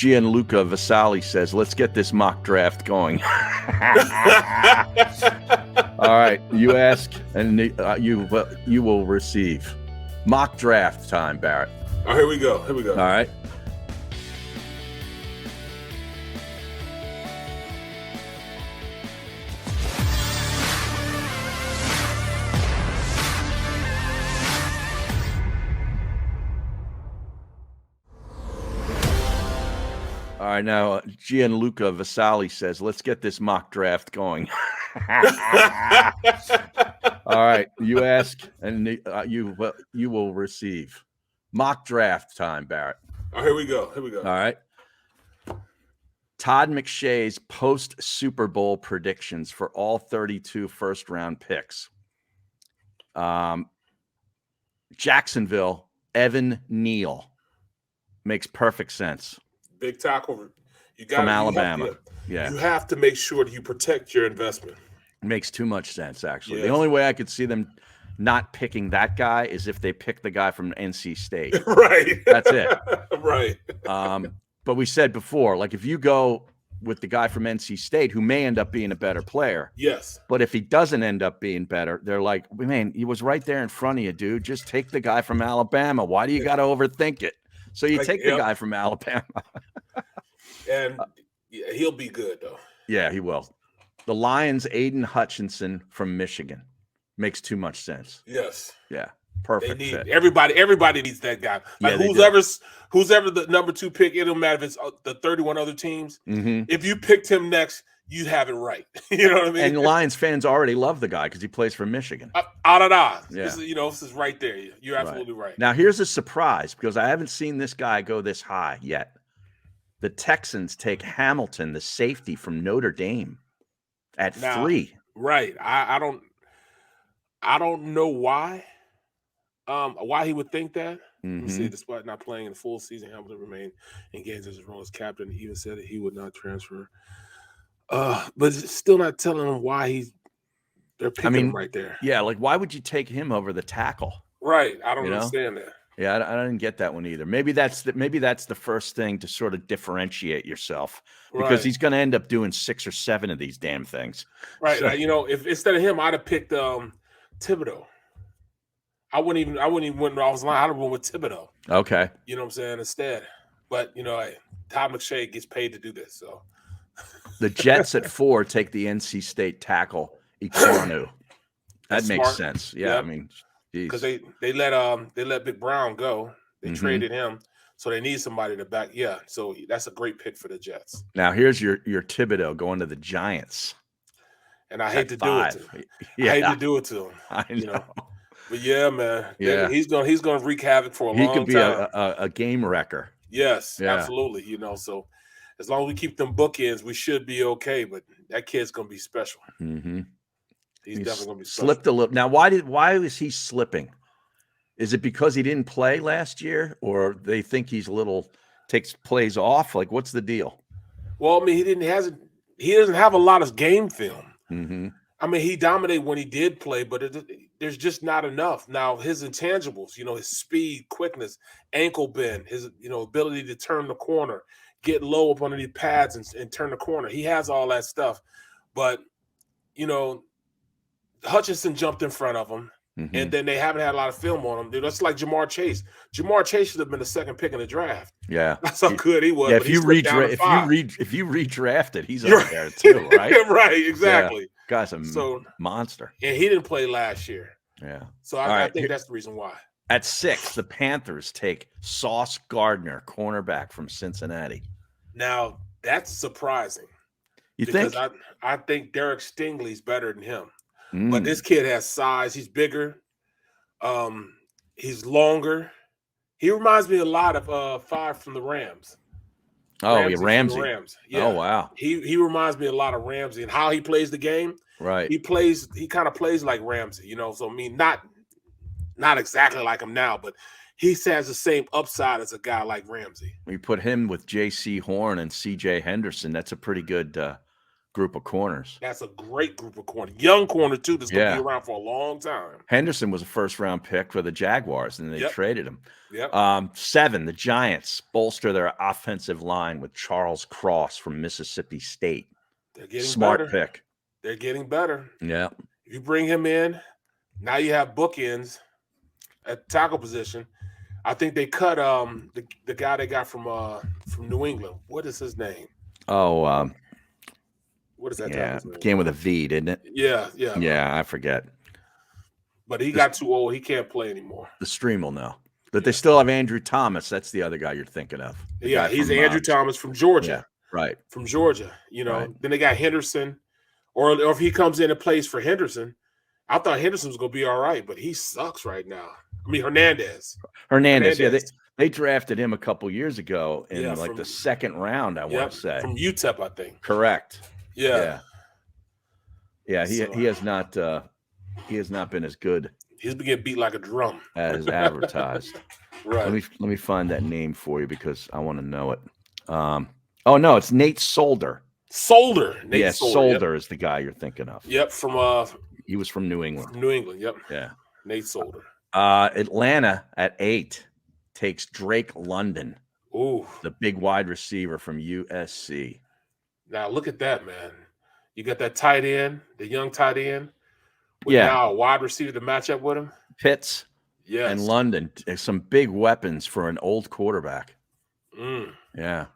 Gianluca Vasali says, let's get this mock draft going. All right. You ask, and you will receive. Mock draft time, Barrett. Oh, here we go. All right. All right, now Gianluca Vasali says, let's get this mock draft going. All right, you ask, and you will receive. Mock draft time, Barrett. Oh, here we go. All right. Todd McShay's post-Super Bowl predictions for all 32 first-round picks. Jacksonville, Evan Neal. Makes perfect sense. Big tackle. From Alabama. You have to make sure that you protect your investment. Makes too much sense, actually. Yes. The only way I could see them not picking that guy is if they pick the guy from NC State. Right. That's it. Right. But we said before, like if you go with the guy from NC State, who may end up being a better player. Yes. But if he doesn't end up being better, they're like, man, he was right there in front of you, dude. Just take the guy from Alabama. Why do you got to overthink it? So you take the guy from Alabama. And he'll be good, though. Yeah, he will. The Lions, Aiden Hutchinson from Michigan. Makes too much sense. Yes. Yeah. Perfect. They need fit. everybody needs that guy. Like who's ever the number 2 pick, it don't matter if it's the 31 other teams. Mm-hmm. If you picked him next, you have it right. You know what I mean? And Lions fans already love the guy because he plays for Michigan. Yeah. Yeah. This is right there. You're absolutely right. Now, here's a surprise because I haven't seen this guy go this high yet. The Texans take Hamilton, the safety from Notre Dame, at 3. Right. I don't know why he would think that. Mm-hmm. Let me see. Despite not playing in the full season, Hamilton remained engaged as his role as captain. He even said that he would not transfer. But it's still not telling him why they're picking him right there. Yeah, like why would you take him over the tackle? Right. I don't understand that. Yeah, I didn't get that one either. Maybe that's the first thing to sort of differentiate yourself because he's going to end up doing 6 or 7 of these damn things. Right. So, if instead of him, I'd have picked Thibodeau. I wouldn't even went off the line. I'd have went with Thibodeau. Okay. You know what I'm saying? Instead. But Todd McShay gets paid to do this. So the Jets at 4 take the NC State tackle, Iquanu. That makes sense. Yeah, yep. I mean, because they let Big Brown go. They traded him. So they need somebody to back. Yeah. So that's a great pick for the Jets. Now here's your Thibodeau going to the Giants. And I hate to do it to him. Yeah. I hate to do it to him. I know. But yeah, man. Yeah. He's gonna wreak havoc for a long time. He could be a game wrecker. Yes, absolutely. So as long as we keep them bookends, we should be okay. But that kid's gonna be special. Mm-hmm. He's definitely gonna be special. Slipped a little. Now, why was he slipping? Is it because he didn't play last year, or they think he's takes plays off? Like, what's the deal? Well, I mean, he doesn't have a lot of game film. Mm-hmm. I mean, he dominated when he did play, but there's just not enough. Now, his intangibles, his speed, quickness, ankle bend, his ability to turn the corner, get low up underneath pads and turn the corner. He has all that stuff, but Hutchinson jumped in front of him. Mm-hmm. And then they haven't had a lot of film on him. That's like Jamar Chase. Jamar Chase should have been the second pick in the draft. Yeah, that's how good he was. Yeah, if you redrafted, he's up there too, right? Right, exactly. Yeah. Guy's a monster. And he didn't play last year. Yeah. So I think that's the reason why. At 6, the Panthers take Sauce Gardner, cornerback from Cincinnati. Now that's surprising. Because I think Derek Stingley's better than him. But this kid has size. He's bigger. He's longer. He reminds me a lot of 5 from the Rams. Ramsey. Rams. Yeah. Oh, wow. He reminds me a lot of Ramsey and how he plays the game. Right. He kind of plays like Ramsey, So I mean, not exactly like him now, but he has the same upside as a guy like Ramsey. We put him with J.C. Horn and C.J. Henderson. That's a pretty good group of corners. That's a great group of corners. Young corner, too, that's going to be around for a long time. Henderson was a first-round pick for the Jaguars, and they traded him. 7, the Giants bolster their offensive line with Charles Cross from Mississippi State. They're getting Smart better. pick. They're getting better. Yeah. If you bring him in, now you have bookends at tackle position. I think they cut the guy they got from New England. What is his name? Oh, what is that? Began with a V, didn't it? Yeah. I forget. But he got too old. He can't play anymore. The stream will know. But they still have Andrew Thomas. That's the other guy you're thinking of. Yeah, he's Andrew Thomas from Georgia. Yeah, right. From Georgia. Then they got Henderson. Or if he comes in and plays for Henderson, I thought Henderson was going to be all right, but he sucks right now. I mean, Hernandez. Yeah, they drafted him a couple years ago in the second round, I want to say. From UTEP, I think. Correct. Yeah. Yeah, he has not been as good. He's been getting beat like a drum. As advertised. Right. Let me find that name for you because I want to know it. Oh no, it's Nate Solder. Solder is the guy you're thinking of. Yep, from he was from New England. New England, yep. Yeah. Nate Solder. Atlanta at 8 takes Drake London. Ooh. The big wide receiver from USC. Now look at that, man. You got that tight end, the young tight end. Now a wide receiver to match up with him. Pitts. Yes. And London. Some big weapons for an old quarterback. Yeah.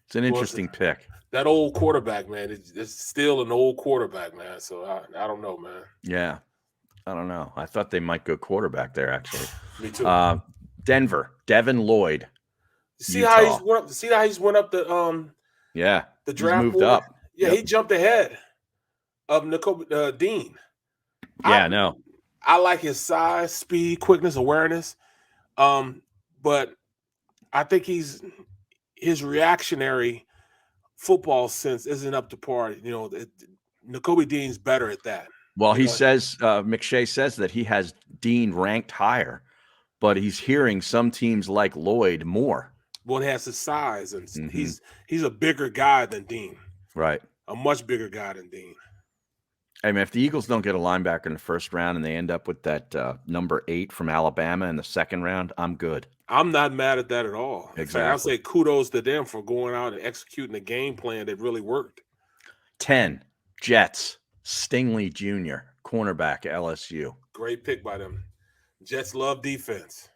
It's an interesting pick. That old quarterback, man, it's still an old quarterback, man. So I don't know, man. Yeah, I don't know. I thought they might go quarterback there, actually. Me too. Denver, Devin Lloyd. See how he's went up. See how he's went up the the draft. He's moved up. Yeah, he jumped ahead of Dean. I like his size, speed, quickness, awareness. But I think his reactionary football sense isn't up to par. Nakobe Dean's better at that. Well, he says McShay says that he has Dean ranked higher, but he's hearing some teams like Lloyd more. Well, he has his size, and he's a bigger guy than Dean. Right. A much bigger guy than Dean. I mean, if the Eagles don't get a linebacker in the first round and they end up with that number 8 from Alabama in the second round, I'm good. I'm not mad at that at all. Exactly. I'll say kudos to them for going out and executing a game plan that really worked. 10, Jets, Stingley Jr., cornerback, LSU. Great pick by them. Jets love defense.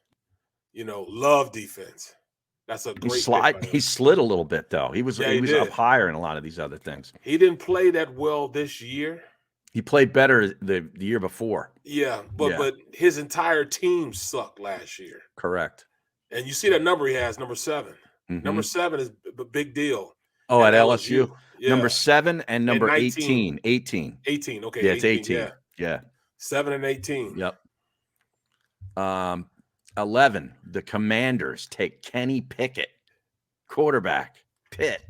Love defense. That's a great pick. He slid a little bit, though. He was up higher in a lot of these other things. He didn't play that well this year. He played better the year before. Yeah, but his entire team sucked last year. Correct. And you see that number he has, number 7. Mm-hmm. Number 7 is a big deal. Oh, at LSU. Yeah. Number 7 and number 18. 18. 18, okay. Yeah, it's 18. Yeah. 7 and 18. Yep. 11, the Commanders take Kenny Pickett, quarterback, Pitt.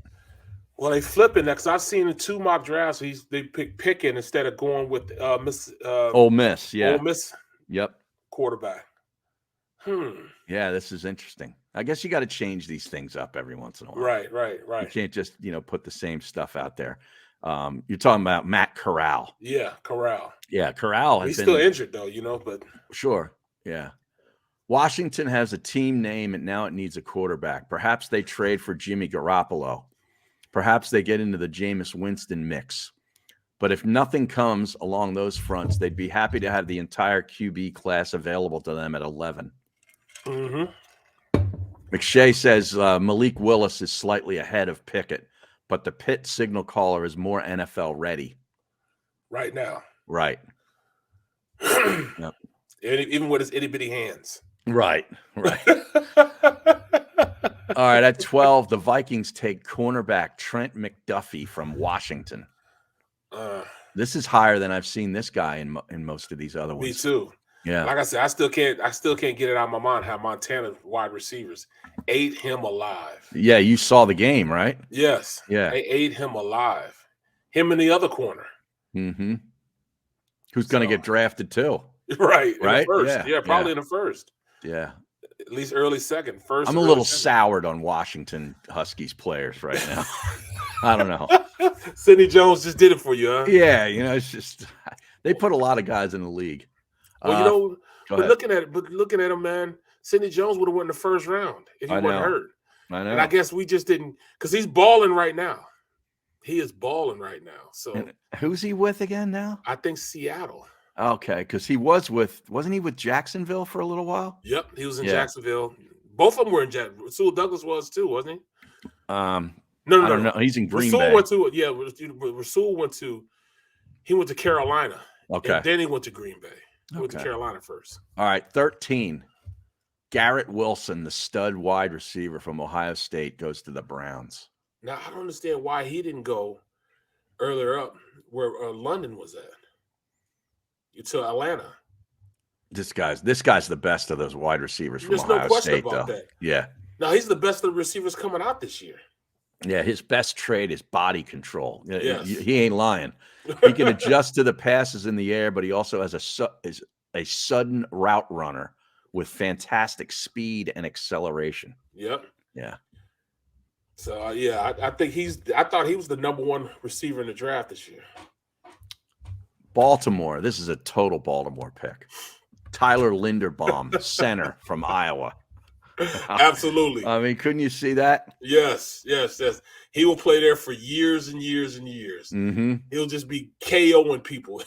Well, they flipping that because I've seen in 2 mock drafts they pick Pickett instead of going with Ole Miss. Yeah. Ole Miss. Yep. Quarterback. Yeah, this is interesting. I guess you got to change these things up every once in a while. Right. You can't just put the same stuff out there. You're talking about Matt Corral. Yeah, Corral. Yeah, Corral. He's still injured though, but sure. Yeah. Washington has a team name and now it needs a quarterback. Perhaps they trade for Jimmy Garoppolo. Perhaps they get into the Jameis Winston mix. But if nothing comes along those fronts, they'd be happy to have the entire QB class available to them at 11. Mm-hmm. McShay says Malik Willis is slightly ahead of Pickett, but the Pitt signal caller is more NFL ready. Right now. Right. Yep. Even with his itty-bitty hands. Right. All right, at 12, the Vikings take cornerback Trent McDuffie from Washington. This is higher than I've seen this guy in most of these other ones. Me too. Yeah. Like I said, I still can't get it out of my mind how Montana wide receivers ate him alive. Yeah, you saw the game, right? Yes. Yeah. They ate him alive. Him in the other corner. Mm-hmm. Who's going to get drafted too? Right. Right. In the first. Yeah, probably in the first. Yeah. At least early second. First. I'm a little soured on Washington Huskies players right now. I don't know. Sidney Jones just did it for you, huh? Yeah, it's just they put a lot of guys in the league. Well, looking at him, man, Sidney Jones would have won the first round if he wasn't hurt. I know. And I guess we just didn't, because he's balling right now. He is balling right now. So and who's he with again now? I think Seattle. Okay, because he wasn't he with Jacksonville for a little while? Yep, he was in Jacksonville. Both of them were in Jacksonville. Rasul Douglas was too, wasn't he? No. I don't know. He's in Green Rasul Bay. Rasul went to Carolina. Okay. And then he went to Green Bay. He went to Carolina first. All right, 13. Garrett Wilson, the stud wide receiver from Ohio State, goes to the Browns. Now, I don't understand why he didn't go earlier up where London was at. To Atlanta. This guy's the best of those wide receivers from Ohio State. There's no question about that. Yeah. Now, he's the best of the receivers coming out this year. Yeah, his best trait is body control. Yes. He ain't lying. He can adjust to the passes in the air, but he also has a sudden route runner with fantastic speed and acceleration. Yep. Yeah. So I thought he was the number one receiver in the draft this year. Baltimore. This is a total Baltimore pick. Tyler Linderbaum, center from Iowa. Absolutely. I mean, couldn't you see that? Yes. He will play there for years and years and years. Mm-hmm. He'll just be KOing people.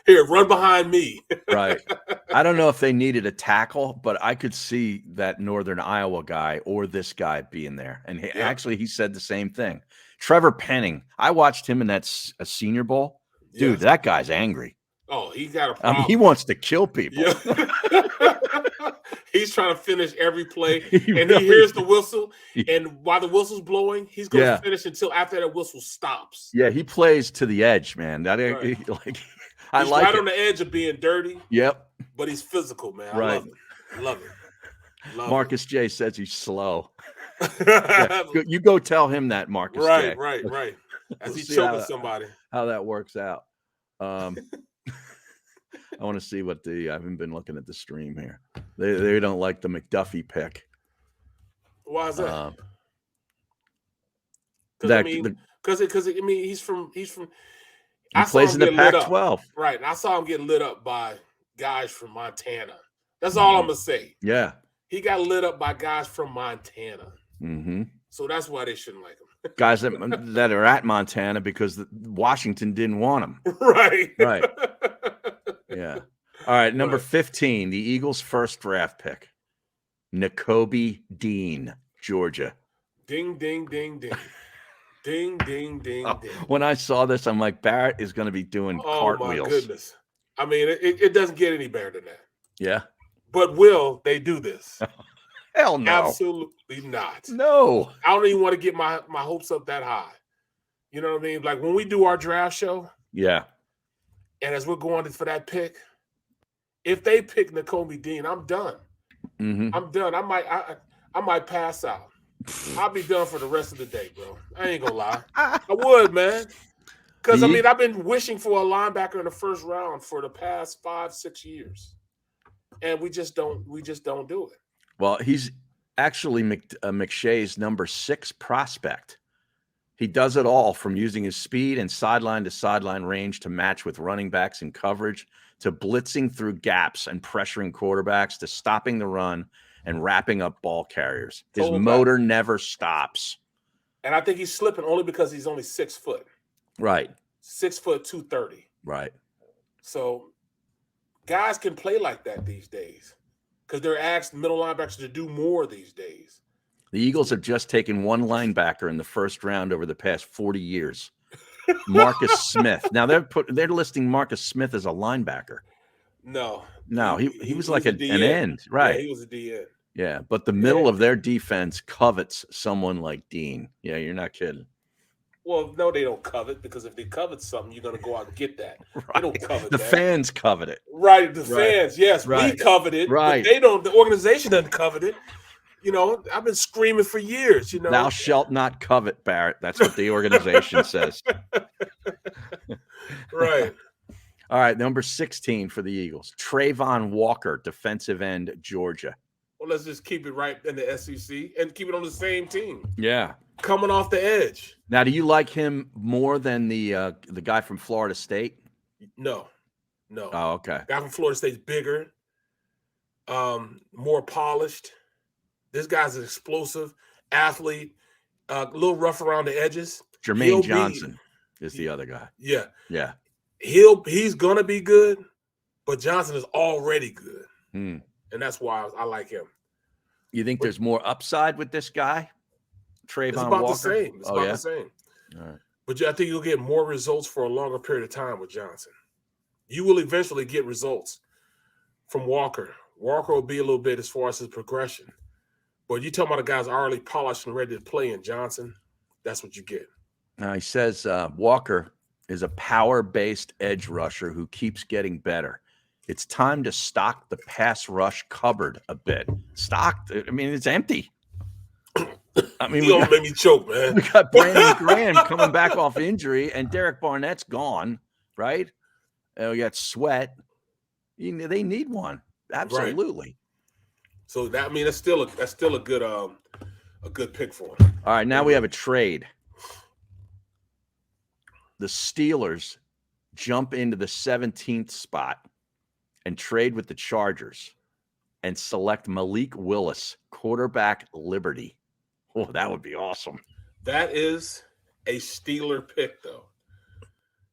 Here, run behind me. Right. I don't know if they needed a tackle, but I could see that Northern Iowa guy or this guy being there. And he said the same thing. Trevor Penning. I watched him in that Senior Bowl. Dude, that guy's angry. Oh, he got a problem. I mean, he wants to kill people. Yeah. He's trying to finish every play, and he hears the whistle. And while the whistle's blowing, he's going to finish until after that whistle stops. Yeah, he plays to the edge, man. Right. He's right on the edge of being dirty. Yep. But he's physical, man. Right. I love it. Marcus J says he's slow. You go tell him that, Marcus J. Right. As he's choking somebody. How that works out. I want to see what I haven't been looking at the stream here. They don't like the McDuffie pick. Why is that? Because he's from. He plays in the Pac-12, right? And I saw him get lit up by guys from Montana. That's all I'm gonna say. Yeah, he got lit up by guys from Montana. Mm-hmm. So that's why they shouldn't like him. Guys that are at Montana because Washington didn't want him. Right. Yeah. All right. Number 15, the Eagles' first draft pick, Nakobe Dean, Georgia. Ding, ding, ding, ding. Ding, ding, ding, ding. When I saw this, I'm like, Barrett is going to be doing cartwheels. Oh, my goodness. I mean, it doesn't get any better than that. Yeah. But will they do this? Hell no. Absolutely not. No. I don't even want to get my hopes up that high. You know what I mean? Like when we do our draft show. Yeah. And as we're going for that pick, if they pick Nakobe Dean, I'm done. Mm-hmm. I'm done. I might pass out. I'll be done for the rest of the day, bro. I ain't gonna lie. I would, man. Because I mean, I've been wishing for a linebacker in the first round for the past 5-6 years, and we just don't do it. Well, he's actually McShay's number 6 prospect. He does it all from using his speed and sideline to sideline range to match with running backs in coverage, to blitzing through gaps and pressuring quarterbacks, to stopping the run and wrapping up ball carriers. His motor never stops. And I think he's slipping only because he's only 6 foot. Right. 6 foot 230. Right. So guys can play like that these days because they're asked middle linebackers to do more these days. The Eagles have just taken one linebacker in the first round over the past 40 years. Marcus Smith. Now they're listing Marcus Smith as a linebacker. No, he was like an end, right? Yeah, he was a DN. Yeah, but the middle of their defense covets someone like Dean. Yeah, you're not kidding. Well, no, they don't covet, because if they covet something, you're going to go out and get that. Right. They don't covet the that. fans covet it. Right, fans, yes. Right. We covet it. Right. But they don't. The organization doesn't covet it. You know, I've been screaming for years, you know. Thou shalt not covet, Barrett. That's what the organization says. Right. All right, number 16 for the Eagles. Trayvon Walker, defensive end, Georgia. Well, let's just keep it right in the SEC and keep it on the same team. Yeah. Coming off the edge. Now, do you like him more than the guy from Florida State? No. Oh, okay. Guy from Florida State's bigger, more polished. This guy's an explosive athlete, a little rough around the edges. Jermaine Johnson is the other guy. Yeah. Yeah. He's gonna be good, but Johnson is already good. Hmm. And that's why I like him. You think there's more upside with this guy, Trayvon It's about Walker? the same. It's about the same. All right. But I think you'll get more results for a longer period of time with Johnson. You will eventually get results from Walker. Walker will be a little bit as far as his progression. But you talking about a guy's already polished and ready to play in Johnson, that's what you get. Now he says Walker is a power-based edge rusher who keeps getting better. It's time to stock the pass rush cupboard a bit. Stocked? I mean, it's empty. I mean, You don't make me choke, man. we got Brandon Graham coming back off injury, and Derek Barnett's gone, right? And we got Sweat. They need one. Absolutely. Right. So that's still a good pick for him. All right, now we have a trade. The Steelers jump into the 17th spot and trade with the Chargers and select Malik Willis, quarterback, Liberty. Oh, that would be awesome. That is a Steeler pick, though.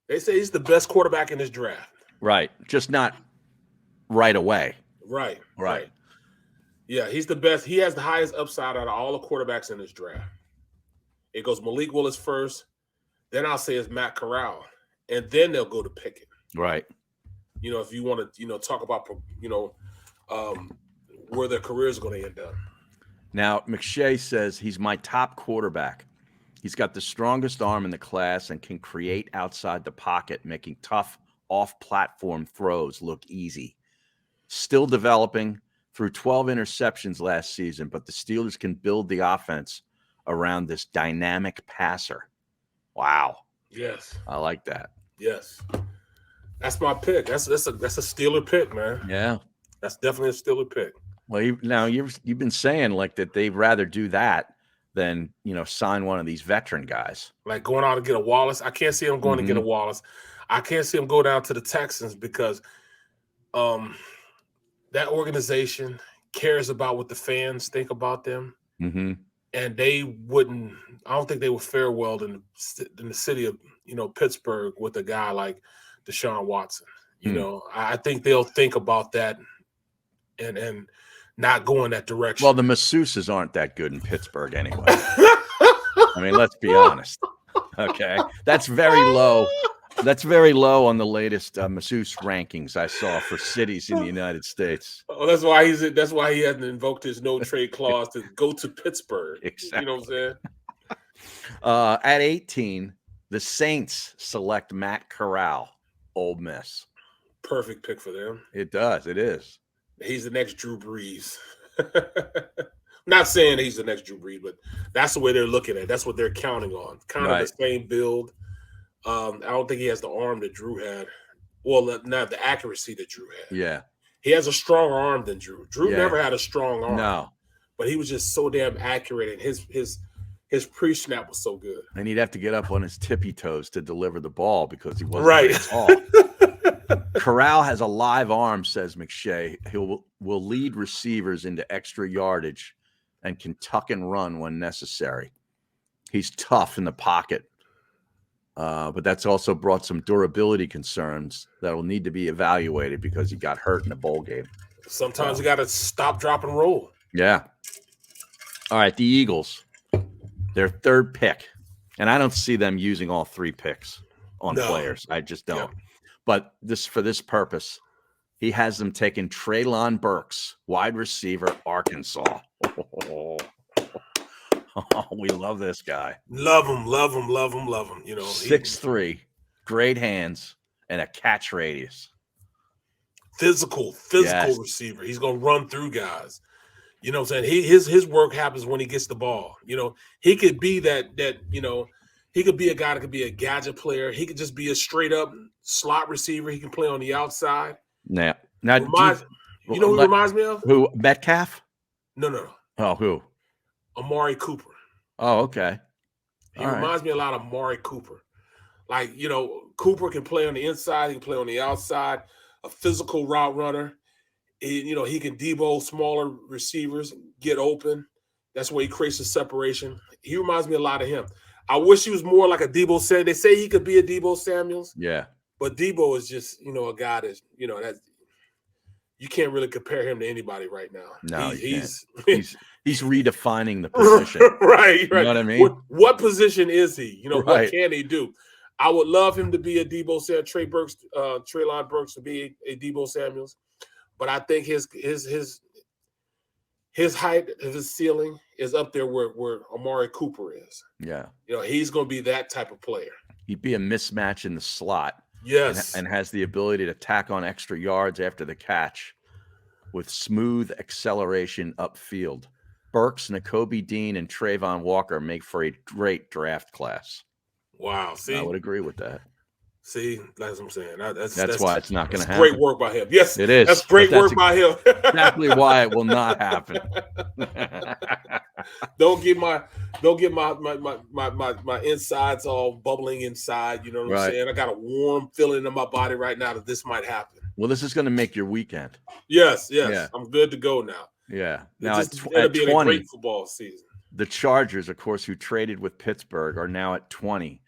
They say he's the best quarterback in this draft. Right. Just not right away. Right. Right. Yeah, he's the best. He has the highest upside out of all the quarterbacks in this draft. It goes Malik Willis first. Then I'll say it's Matt Corral. And then they'll go to Pickett. Right. If you want to, talk about, where their careers are going to end up. Now, McShay says he's my top quarterback. He's got the strongest arm in the class and can create outside the pocket, making tough off-platform throws look easy. Still developing, threw 12 interceptions last season, but the Steelers can build the offense around this dynamic passer. Wow. Yes. I like that. Yes. That's my pick. That's a Steeler pick, man. Yeah. That's definitely a Steeler pick. Well, you've been saying like that they'd rather do that than, sign one of these veteran guys. Like going out to get a Wallace. I can't see him going to get a Wallace. I can't see him go down to the Texans because that organization cares about what the fans think about them. Mm-hmm. And I don't think they would fare well in the city of, Pittsburgh with a guy like Deshaun Watson. I think they'll think about that and not go in that direction. Well, the masseuses aren't that good in Pittsburgh anyway. I mean, let's be honest. Okay. That's very low. That's very low on the latest masseuse rankings I saw for cities in the United States. Oh, that's why he hasn't invoked his no trade clause to go to Pittsburgh. Exactly. You know what I'm saying? At 18, the Saints select Matt Corral, Ole Miss. Perfect pick for them. It does. It is. He's the next Drew Brees. Not saying he's the next Drew Brees, but that's the way they're looking at it. That's what they're counting on. Kind of the same build. I don't think he has the arm that Drew had. Well, not the accuracy that Drew had. Yeah. He has a stronger arm than Drew. Drew never had a strong arm. No. But he was just so damn accurate, and his pre-snap was so good. And he'd have to get up on his tippy toes to deliver the ball because he wasn't right. very tall. Corral has a live arm, says McShay. Will lead receivers into extra yardage and can tuck and run when necessary. He's tough in the pocket. But that's also brought some durability concerns that will need to be evaluated because he got hurt in the bowl game. Sometimes you got to stop, drop, and roll. Yeah. All right, the Eagles, their third pick. And I don't see them using all three picks on players. I just don't. Yeah. But for this purpose, he has them taking Treylon Burks, wide receiver, Arkansas. Oh, we love this guy. Love him. 6'3", great hands, and a catch radius. Physical receiver. He's gonna run through guys. You know what I'm saying? His work happens when he gets the ball. He could be that He could be a guy that could be a gadget player. He could just be a straight up slot receiver. He can play on the outside. Now, now, You know who he reminds me of? who? Metcalf? No. Oh, who? Amari Cooper. Oh, okay. He reminds me a lot of Amari Cooper. Like, you know, Cooper can play on the inside. He can play on the outside. A physical route runner. You know, he can debo smaller receivers, get open. That's where he creates the separation. He reminds me a lot of him. I wish he was more like a Debo Samuel. They say he could be a Debo Samuels. Yeah. But Debo is just, you know, a guy that's, you know, that you can't really compare him to anybody right now. No, he's redefining the position. right. You know what I mean? What position is he? You know, right. What can he do? I would love him to be a Debo Samuels, Treylon Burks to be a Debo Samuels. But I think his height, his ceiling is up there where Amari Cooper is. Yeah. You know, he's going to be that type of player. He'd be a mismatch in the slot. Yes. And has the ability to tack on extra yards after the catch with smooth acceleration upfield. Burks, Nakobe Dean, and Trayvon Walker make for a great draft class. Wow. See? I would agree with that. See, that's what I'm saying. That's why it's not going to happen. Great work by him. Yes, it is. That's great work by him. Exactly why it will not happen. Don't get my insides all bubbling inside. You know what I'm saying? I got a warm feeling in my body right now that this might happen. Well, this is going to make your weekend. Yes. Yeah. I'm good to go now. Yeah. Now it'll be 20, a great football season. The Chargers, of course, who traded with Pittsburgh, are now at 20.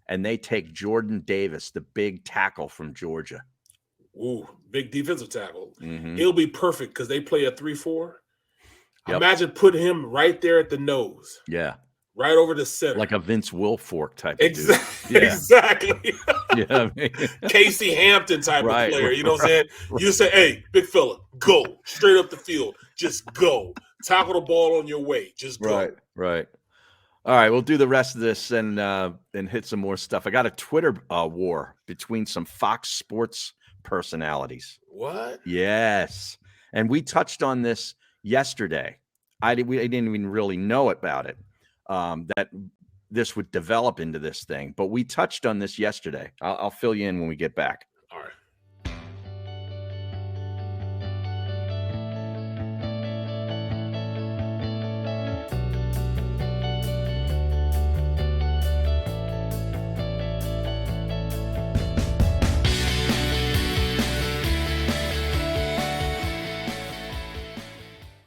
And they take Jordan Davis, the big tackle from Georgia. Ooh, big defensive tackle. Mm-hmm. He'll be perfect because they play a 3-4. Yep. Imagine putting him right there at the nose. Yeah. Right over the center. Like a Vince Wilfork type of dude. Yeah. Exactly. Yeah, I mean. Casey Hampton type of player. You know what I'm saying? You say, hey, big fella, go. Straight up the field. Just go. Tackle the ball on your way. Just go. Right. All right, we'll do the rest of this and hit some more stuff. I got a Twitter war between some Fox Sports personalities. What? Yes, and we touched on this yesterday. I didn't even really know about it, that this would develop into this thing. But we touched on this yesterday. I'll fill you in when we get back.